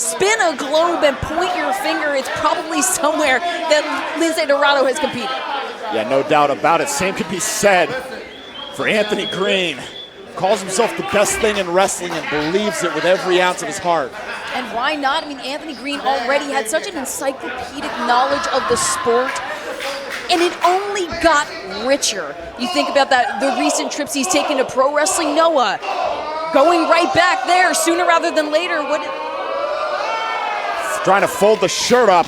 spin a globe and point your finger, it's probably somewhere that Lince Dorado has competed. Yeah, no doubt about it. Same could be said for Anthony Greene. Calls himself the best thing in wrestling and believes it with every ounce of his heart. And why not? I mean, Anthony Greene already had such an encyclopedic knowledge of the sport, and it only got richer. You think about that, the recent trips he's taken to pro wrestling, Noah, going right back there sooner rather than later. Trying to fold the shirt up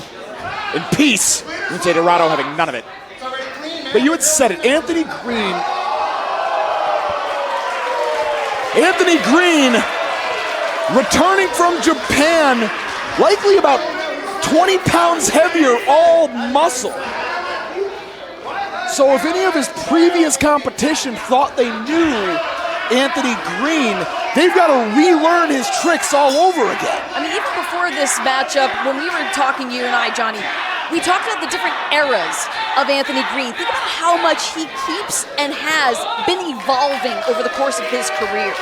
in peace. Lince Dorado having none of it. But you had said it, Anthony Greene, returning from Japan, likely about 20 pounds heavier, all muscle. So if any of his previous competition thought they knew Anthony Greene, they've got to relearn his tricks all over again. I mean, even before this matchup, when we were talking, you and I, Johnny, we talked about the different eras of Anthony Greene. Think about how much he keeps and has been evolving over the course of his career.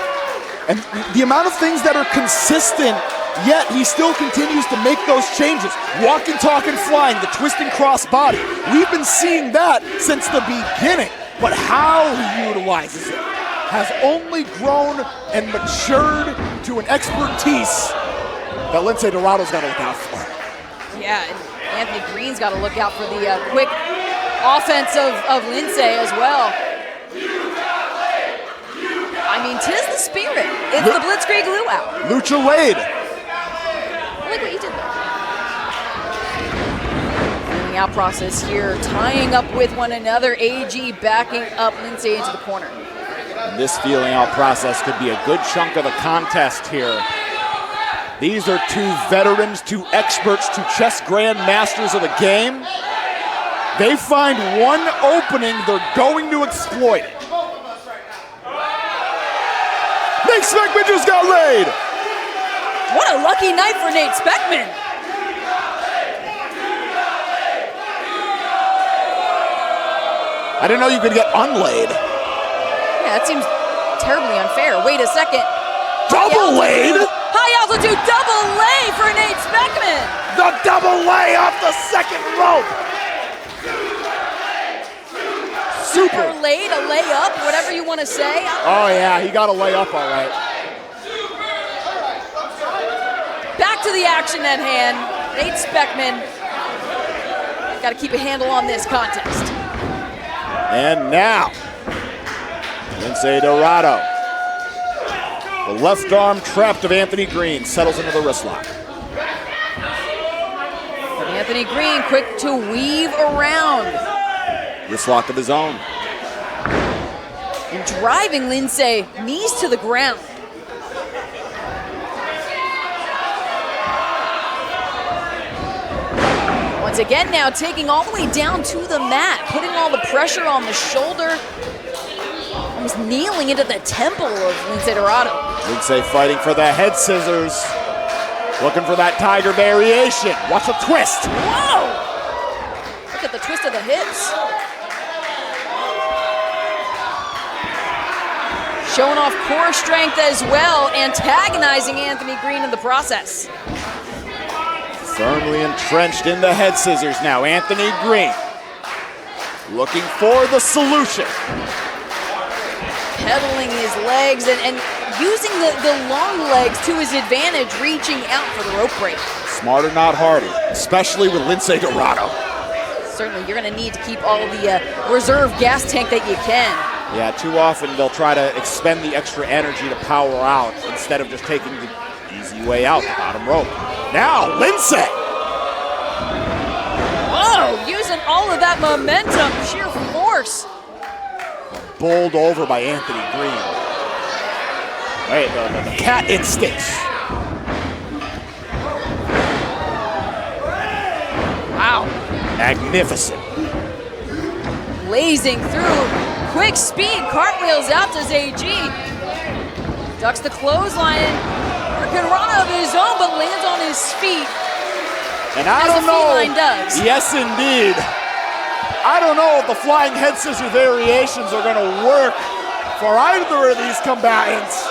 And the amount of things that are consistent, yet he still continues to make those changes. Walking, talking, flying, the twisting cross body. We've been seeing that since the beginning, but how he utilizes it has only grown and matured to an expertise that Lince Dorado's got to look out for. Yeah, and Anthony Greene's got to look out for the quick offense of Lince as well. I mean, 'tis the spirit. It's the Blitzkrieg Luau. Lucha Lit. I like what you did there. Feeling out process here, tying up with one another. AG backing up Lince into the corner. And this feeling out process could be a good chunk of the contest here. These are two veterans, two experts, two chess grandmasters of the game. They find one opening, they're going to exploit it. Nate Speckman just got laid. What a lucky night for Nate Speckman. I didn't know you could get unlaid. Yeah, that seems terribly unfair. Wait a second. Double laid? High altitude double lay for Nate Speckman. The double lay off the second rope. Super. Laid, a layup, whatever you want to say. Oh yeah, he got a layup all right. Back to the action at hand. Nate Speckman got to keep a handle on this contest. And now, Lince Dorado. The left arm trapped of Anthony Greene settles into the wrist lock. Anthony Greene quick to weave around. Wrist lock of his own. And driving Lince knees to the ground. Once again now taking all the way down to the mat, putting all the pressure on the shoulder. Almost kneeling into the temple of Lince Dorado. Lince fighting for the head scissors. Looking for that tiger variation. Watch the twist. Whoa! Look at the twist of the hips. Showing off core strength as well, antagonizing Anthony Greene in the process. Firmly entrenched in the head scissors now, Anthony Greene. Looking for the solution. Pedaling his legs and using the long legs to his advantage, reaching out for the rope break. Smarter, not harder, especially with Lince Dorado. Certainly, you're going to need to keep all the reserve gas tank that you can. Yeah, too often they'll try to expend the extra energy to power out instead of just taking the easy way out, the bottom rope. Now, Lince! Whoa, using all of that momentum, sheer force. Bowled over by Anthony Greene. Wait, the cat instincts. Wow. Magnificent. Blazing through, quick speed, cartwheels out to AG. Ducks the clothesline, working run of his own, but lands on his feet. And I don't know. Does. Yes, indeed. I don't know if the flying head scissor variations are going to work for either of these combatants.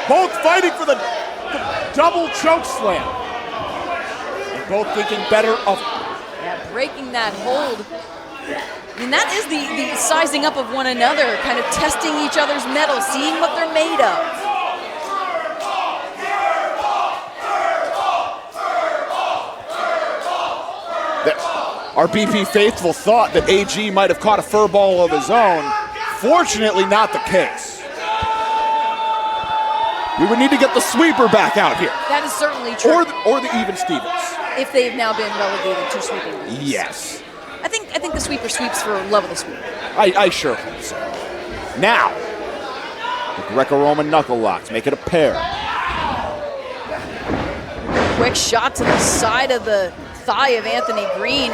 Both fighting for the double choke slam. And both thinking better of it. Yeah, breaking that hold. I mean, that is the sizing up of one another, kind of testing each other's mettle, seeing what they're made of. Our BP faithful thought that AG might have caught a fur ball of his own. Fortunately, not the case. We would need to get the sweeper back out here. That is certainly true. Or the even Stevens. If they've now been relegated to sweeping games. Yes. I think the sweeper sweeps for love of the sweep. I sure hope so. Now, the Greco-Roman knuckle locks make it a pair. Quick shot to the side of the thigh of Anthony Greene.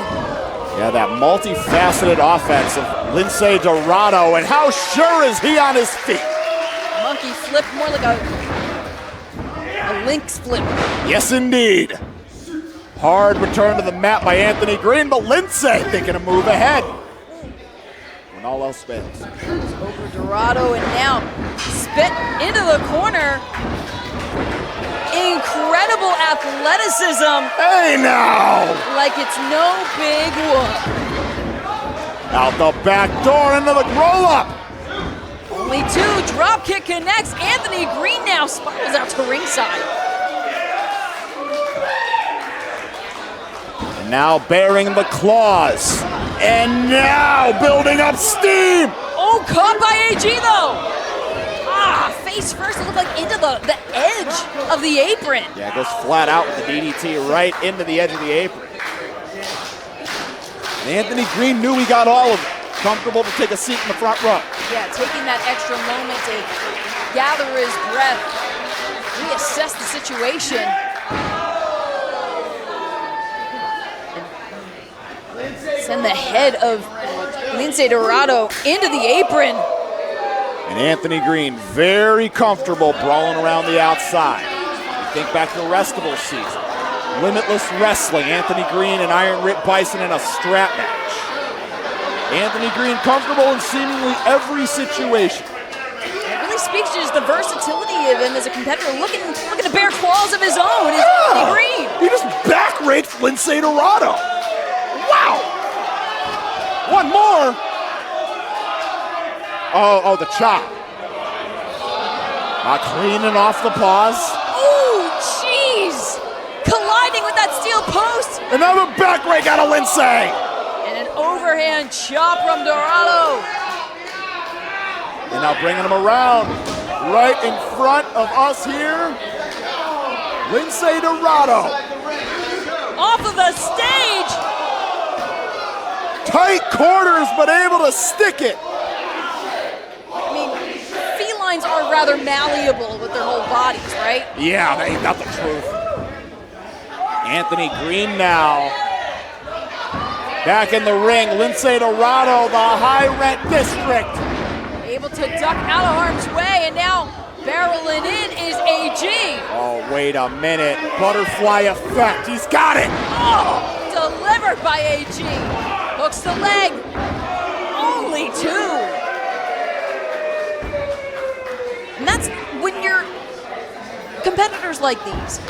Yeah, that multifaceted offense of Lince Dorado, and how sure is he on his feet? Monkey flip, more like a Lynx flip. Yes, indeed. Hard return to the mat by Anthony Greene, but Lince thinking a move ahead when all else fails. Over Dorado, and now spit into the corner. Incredible athleticism. Hey now! Like it's no big whoop. Out the back door into the roll-up. Only two, drop kick connects. Anthony Greene now spirals out to ringside. And now bearing the claws. And now building up steam. Oh, caught by AG though. Face first, it looked like into the edge of the apron. Yeah, it goes flat out with the DDT right into the edge of the apron. And Anthony Greene knew he got all of it. Comfortable to take a seat in the front row. Yeah, taking that extra moment to gather his breath, reassess the situation. And send the head of Lince Dorado into the apron. And Anthony Greene very comfortable brawling around the outside. You think back to the Restival season. Limitless Wrestling, Anthony Greene and Iron Rip Bison in a strap match. Anthony Greene comfortable in seemingly every situation. It really speaks to just the versatility of him as a competitor, looking to bear claws of his own. Anthony Greene. He just back raked Lince Dorado. Wow! One more. Oh, the chop. Cleaning off the paws. Oh, jeez! Colliding with that steel post. Another back rake out of Lince. And an overhand chop from Dorado. And now bringing him around right in front of us here. Lince Dorado. Off of the stage. Tight quarters, but able to stick it. I mean, felines are rather malleable with their whole bodies, right? Yeah, that ain't not the truth. Anthony Greene now. Back in the ring, Lince Dorado, the high rent district. Able to duck out of harm's way, and now barreling in is AG. Oh, wait a minute. Butterfly effect, he's got it. Oh, delivered by AG. Hooks the leg. Only two. And that's when you're competitors like these.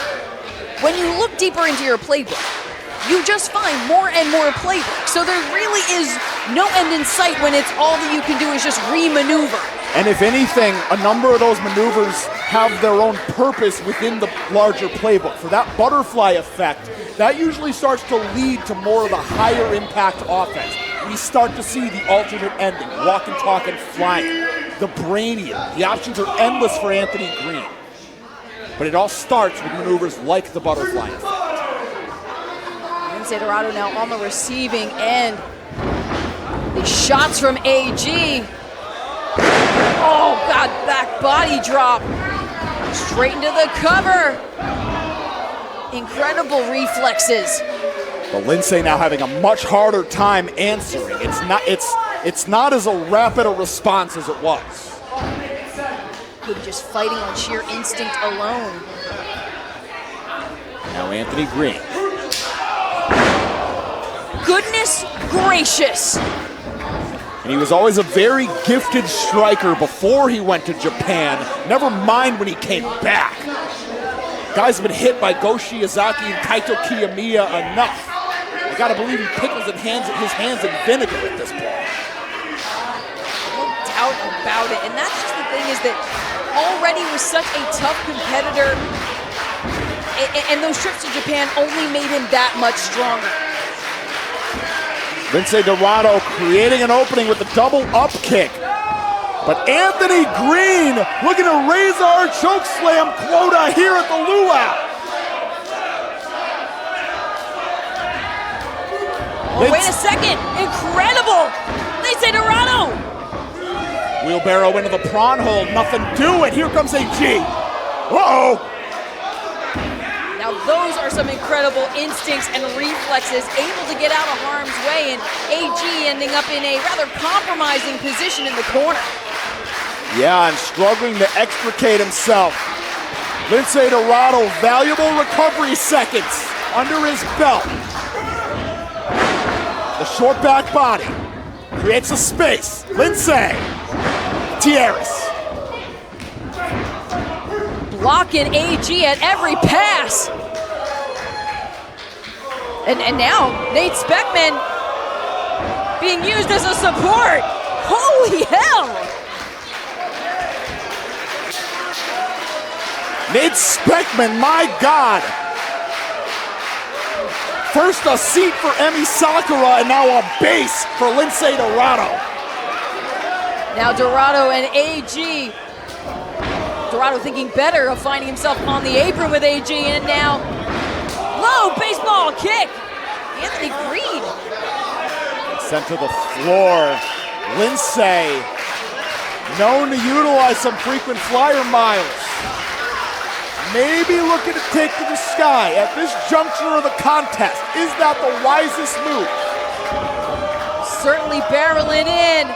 When you look deeper into your playbook, you just find more and more playbook. So there really is no end in sight when it's all that you can do is just re-maneuver. And if anything, a number of those maneuvers have their own purpose within the larger playbook. For that butterfly effect, that usually starts to lead to more of the higher impact offense. We start to see the alternate ending, walking, talking, flying, the brainium. The options are endless for Anthony Greene. But it all starts with maneuvers like the butterfly effect. Lince Dorado now on the receiving end. The shots from AG. Oh, God, back body drop. Straight into the cover. Incredible reflexes. But Lince now having a much harder time answering. It's not as a rapid a response as it was. Could be just fighting on sheer instinct alone. Now Anthony Greene. Goodness gracious. And he was always a very gifted striker before he went to Japan. Never mind when he came back. Guys have been hit by Go Shiozaki and Kaito Kiyomiya enough. I gotta believe he pickles his hands in vinegar at this point. No doubt about it. And that's just the thing, is that already was such a tough competitor, and those trips to Japan only made him that much stronger. Lince Dorado creating an opening with the double up kick. But Anthony Greene looking to raise our choke slam quota here at the Luau. Oh, wait a second, incredible! Lince Dorado! Wheelbarrow into the prawn hold, nothing doing. Here comes AG. Uh-oh. Now those are some incredible instincts and reflexes, able to get out of harm's way, and AG ending up in a rather compromising position in the corner. Yeah, and struggling to extricate himself. Lince Dorado, valuable recovery seconds under his belt. The short back body creates a space. Lince, Tierras. Blocking AG at every pass. And now Nate Speckman being used as a support. Holy hell! Nate Speckman, my God. First a seat for Emi Sakura and now a base for Lince Dorado. Now Dorado and AG. Dorado thinking better of finding himself on the apron with AG, and now low baseball kick. Anthony Greene. Sent to the floor. Lince, known to utilize some frequent flyer miles. Maybe looking to take to the sky at this juncture of the contest. Is that the wisest move? Certainly barreling in.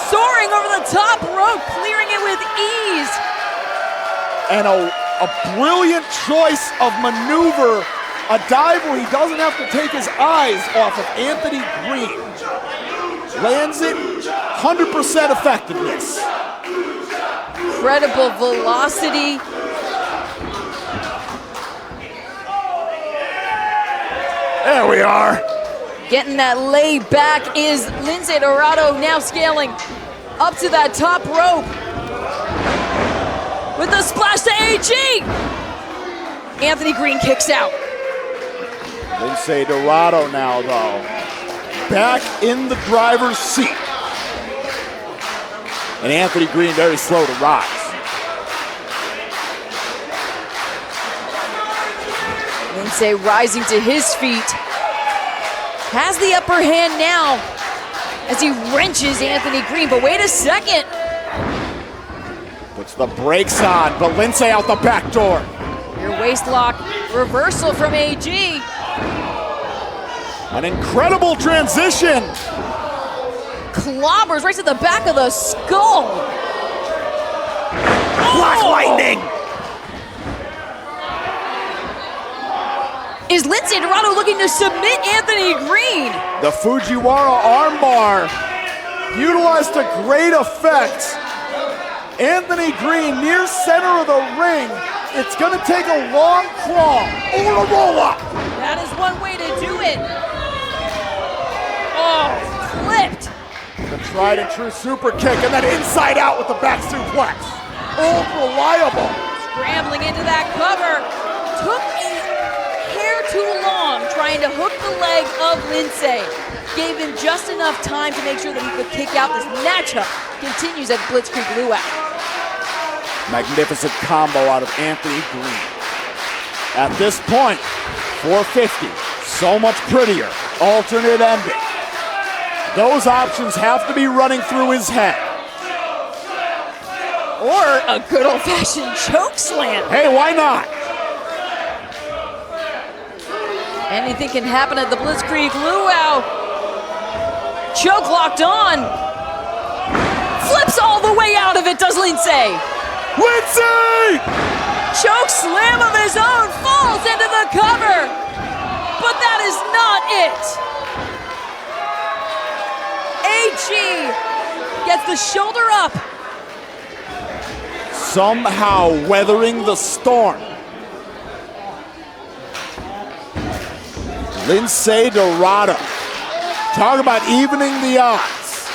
Soaring over the top rope, clearing it with ease. And a brilliant choice of maneuver. A dive where he doesn't have to take his eyes off of Anthony Greene. Lands it, 100% effectiveness. Incredible velocity. There we are. Getting that lay back is Lince Dorado, now scaling up to that top rope. With the splash to AG. Anthony Greene kicks out. Lince Dorado now, though, back in the driver's seat. And Anthony Greene very slow to rise. Lince rising to his feet. Has the upper hand now as he wrenches Anthony Greene, but wait a second. Puts the brakes on, but Lince out the back door. Your waist lock, reversal from AG. An incredible transition. Clobbers right to the back of the skull. Black lightning. Is Lince Dorado looking to submit Anthony Greene? The Fujiwara armbar utilized to great effect. Anthony Greene near center of the ring. It's gonna take a long crawl or a roll up. That is one way to do it. Oh, clipped. The tried and true super kick and then inside out with the back suplex. Oh, reliable. Scrambling into that cover. Took a hair too long trying to hook the leg of Lince. Gave him just enough time to make sure that he could kick out. This matchup continues at Blitzkrieg Luau. Magnificent combo out of Anthony Greene. At this point, 450, so much prettier. Alternate ending. Those options have to be running through his head. Or a good old-fashioned choke slam. Hey, why not? Anything can happen at the Blitzkrieg Luau. Choke locked on. Flips all the way out of it, does Lince. Lince! Choke slam of his own, falls into the cover. But that is not it. AG gets the shoulder up. Somehow weathering the storm. Lince Dorado. Talk about evening the odds.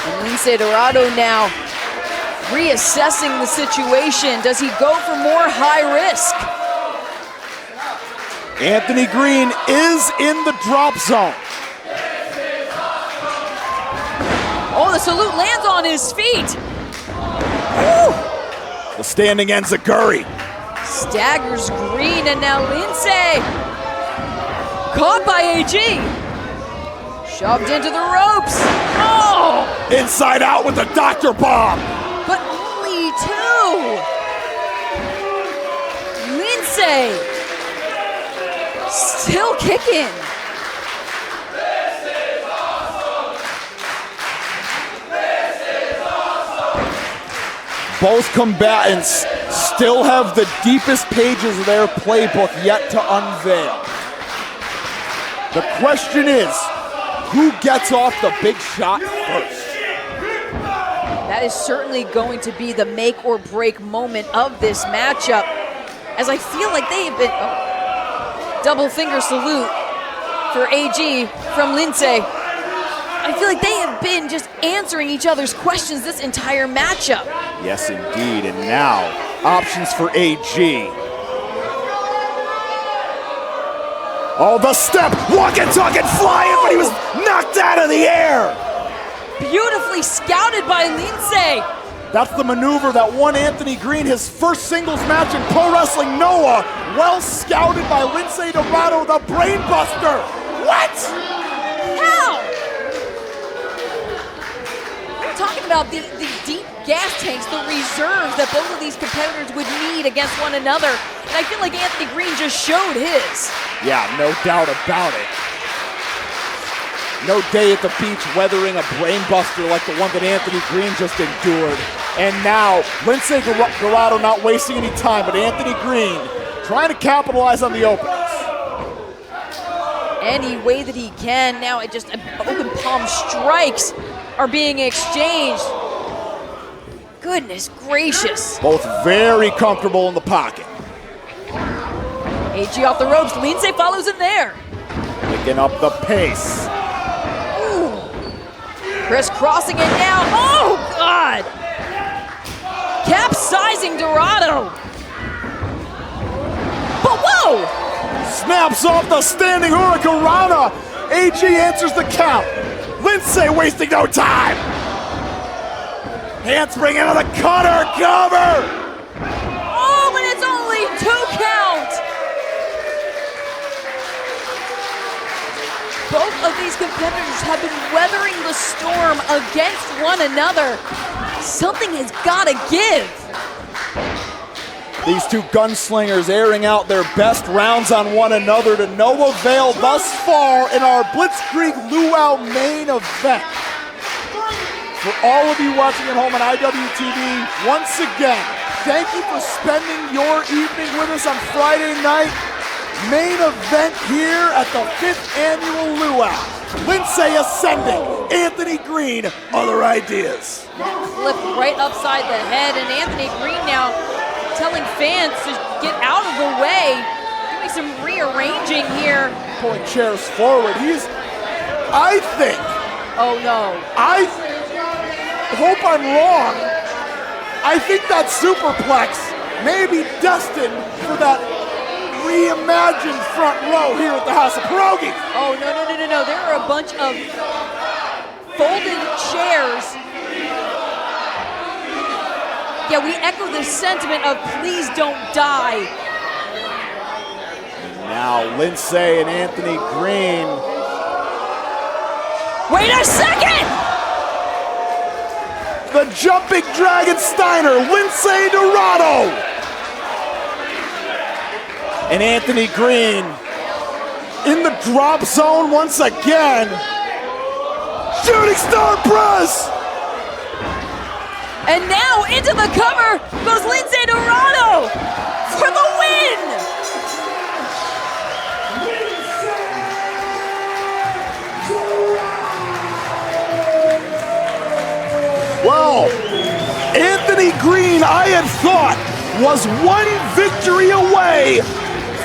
And Lince Dorado now reassessing the situation. Does he go for more high risk? Anthony Greene is in the drop zone. Oh, the salute lands on his feet. Woo! The standing enziguri. Staggers Greene, and now Lince. Caught by AG. Shoved into the ropes. Oh! Inside out with the Dr. Bomb. But only two. Lince still kicking. Both combatants still have the deepest pages of their playbook yet to unveil. The question is, who gets off the big shot first? That is certainly going to be the make or break moment of this matchup, as I feel like they have been, double finger salute for AG from Lince. I feel like they have been just answering each other's questions this entire matchup. Yes, indeed, and now, options for AG. Oh, the step, walking, talking, flying, but he was knocked out of the air. Beautifully scouted by Lince. That's the maneuver that won Anthony Greene his first singles match in Pro Wrestling Noah. Well scouted by Lince Dorado, the brainbuster. What? How? We're talking about the deep gas tanks, the reserves that both of these competitors would need against one another. And I feel like Anthony Greene just showed his. Yeah, no doubt about it. No day at the beach weathering a brainbuster like the one that Anthony Greene just endured. And now, Lince Dorado not wasting any time, but Anthony Greene trying to capitalize on the openings. Any way that he can. Now it just open palm strikes are being exchanged. Goodness gracious. Both very comfortable in the pocket. AG off the ropes, Lince follows in there. Picking up the pace. Ooh. Crisscrossing it now. Oh, God. Capsizing Dorado. But whoa. Snaps off the standing hurricanrana. AG answers the count. Lince wasting no time. Handspring into the cutter, cover. Oh, but it's only 2 count. Both of these competitors have been weathering the storm against one another. Something has got to give. These two gunslingers airing out their best rounds on one another to no avail thus far in our Blitzkrieg Luau main event. For all of you watching at home on IWTV, once again, thank you for spending your evening with us on Friday night. Main event here at the 5th Annual Luau. Lince ascending, Anthony Greene, other ideas. That flip right upside the head, and Anthony Greene now telling fans to get out of the way, doing some rearranging here. Pulling chairs forward. I think. Oh no. I hope I'm wrong. I think that superplex may be destined for that reimagined front row here at the House of Pierogies. Oh, no. There are a bunch of folded chairs. Yeah, we echo the sentiment of please don't die. Now Lince and Anthony Greene. Wait a second! The jumping Dragon Steiner, Lince Dorado. And Anthony Greene in the drop zone once again. Shooting star press. And now into the cover goes Lince Dorado for the win. Well, Anthony Greene, I had thought was one victory away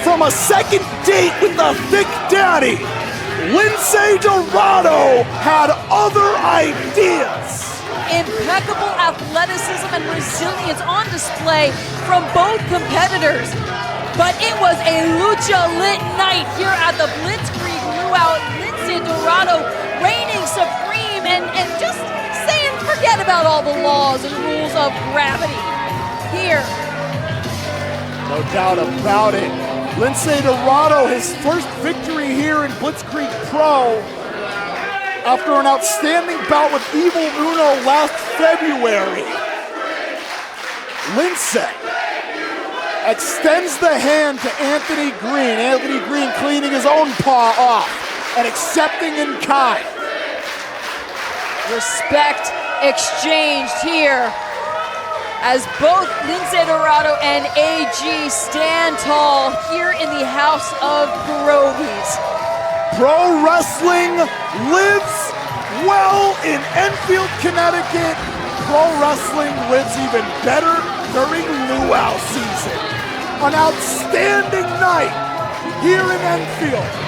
from a second date with the Thick Daddy. Lince Dorado had other ideas. Impeccable athleticism and resilience on display from both competitors. But it was a Lucha Lit night here at the Blitzkrieg Luau. Lince Dorado reigning supreme and just saying forget about all the laws and rules of gravity. Here. No doubt about it. Lince Dorado, his first victory here in Blitzkrieg Pro after an outstanding bout with Evil Uno last February. Lince extends the hand to Anthony Greene. Anthony Greene cleaning his own paw off and accepting in kind. Respect exchanged here as both Lince Dorado and AG stand tall here in the House of Grovies. Pro wrestling lives well in Enfield, Connecticut. Pro wrestling lives even better during luau season. An outstanding night here in Enfield.